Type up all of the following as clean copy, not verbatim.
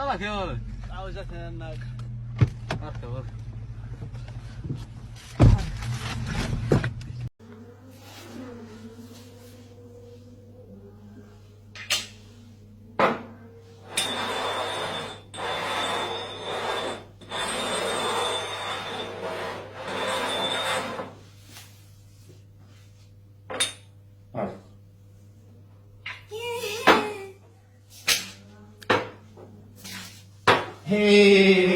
bak ya oğlum. Avuca seninle. Arka bak. Hey.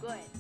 Good.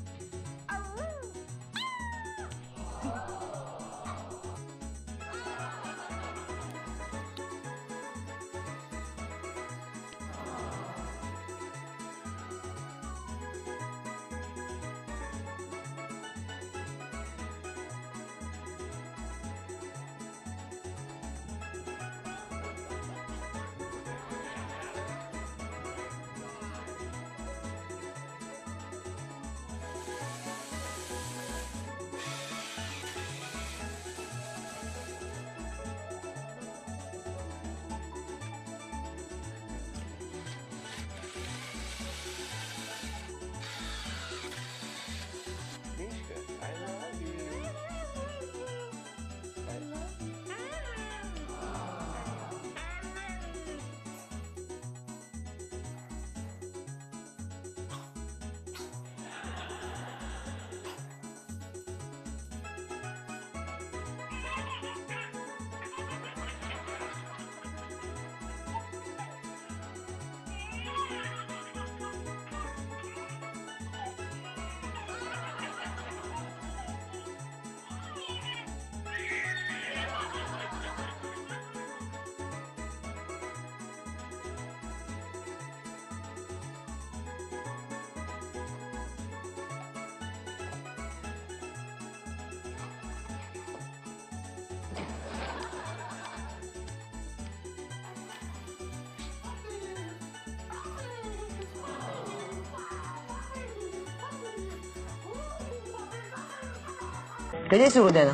Къде си родена?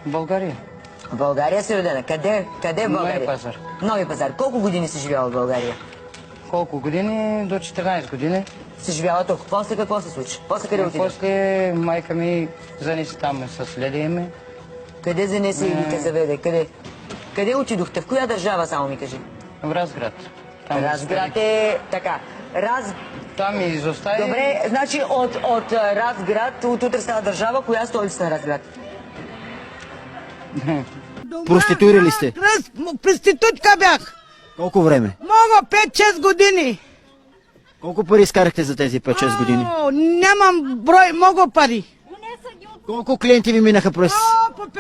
В България. В България си родена. Къде в България? Нови пазар. Нови пазар. Колко години си живяла в България? Колко години? До 14 години. Си живяла тук. После какво се случи? После къде отиде? После майка ми занеси там с леди ми. Къде занеси и те заведе? Къде отидохте? В коя държава, само ми кажи? В Разград. Там Разград е така. Там ми изостави. Добре, значи от Разград, от утре става държава, коя столица на Разград? Проституира ли сте? Проститутка бях. Колко време? Мога 5-6 години. Колко пари изкарахте за тези 5-6 години? Нямам брой, много пари. Колко клиенти ви минаха през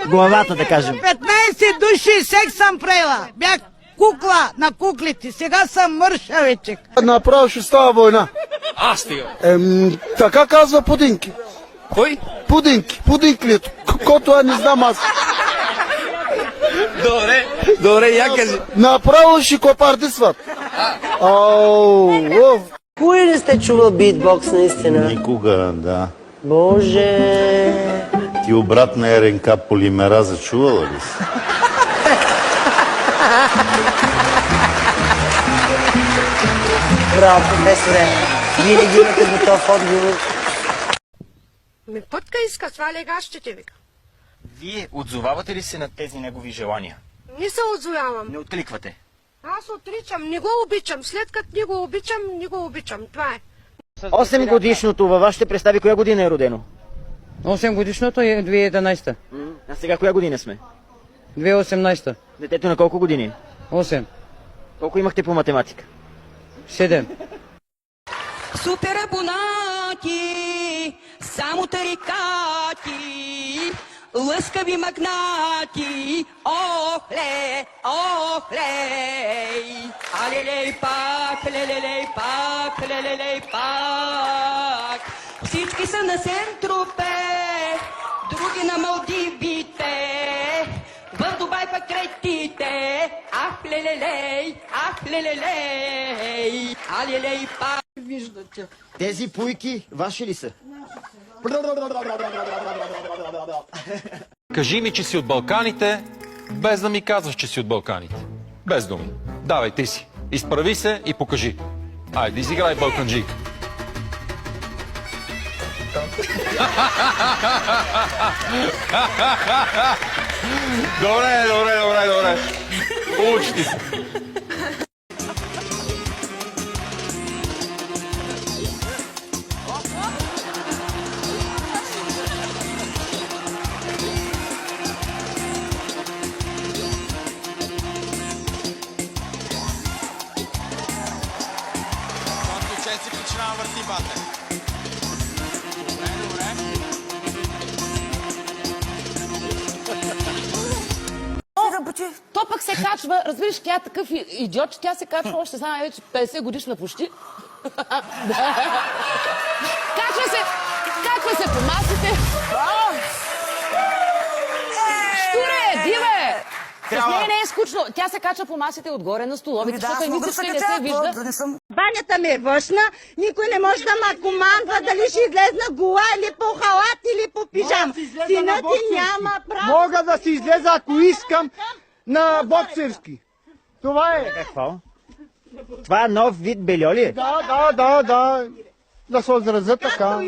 главата, да кажем? 15 души секс съм правила. Бях кукла на куклите. Сега съм мършавичек. Направо ще става война. Стига. Така казва Пудинки. Кой? Пудинклито. Кото не знам аз. Добре, я кажи. Направо ще копардисват. Кой не сте чувал битбокс наистина? Никога, да. Боже! Ти обратна РНК полимераза чувала ли си? Браво, професоре! Винаги имате готов отговор. Ми потка иска, сваля гащите, вика. Вие отзовавате ли се на тези негови желания? Не се отзовавам. Не откликвате? Аз отричам, не го обичам. След като не го обичам, не го обичам. Това е. 8 годишното във вашите представи коя година е родено? 8 годишното е 2011. А сега коя година сме? 2018. Детето на колко години? 8. Колко имахте по математика? 7. Супер абонати, само тарикати, лъскави магнати, охле, охлей, алелей пак, лелелей пак, лелелей пак. Всички са на Сен-Тропе, други на Малдивите, в Дубай пак третите, ах лелелей, алелей пак. Тези пуйки ваши ли са? Кажи ми, че си от Балканите, без да ми казваш, че си от Балканите. Без думи. Давай, ти си. Изправи се и покажи. Айде, изиграй балканджик. Добре, добре, добре, добре. Учти се. То пък се качва, разбираш, тя е такъв идиот, че тя се качва още знае вече 50 годишна почти. Качва се по масите. Штуре, диве! С нея не е скучно. Тя се качва по масите отгоре на столовите, защото едните не се вижда. Банята ми е външна, никой не може да ме командва дали ще излезна гола или по халат или по пижам. Синът ти няма право. Мога да си излеза, ако искам, на боксерски. Това е. Какво? Това е нов вид бельо ли е? Да. Да се изразя така.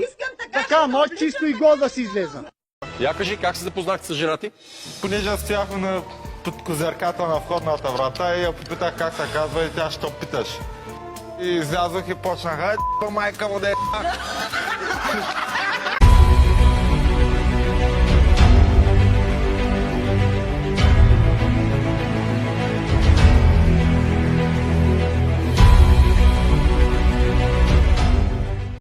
Така, може чисто и гол да си излеза. Я кажи, как се запознахте с жена ти? Понеже стоях под козирката на входната врата и я попитах как се казва и тя, що питаш. И излязох и почнах, майка му да е.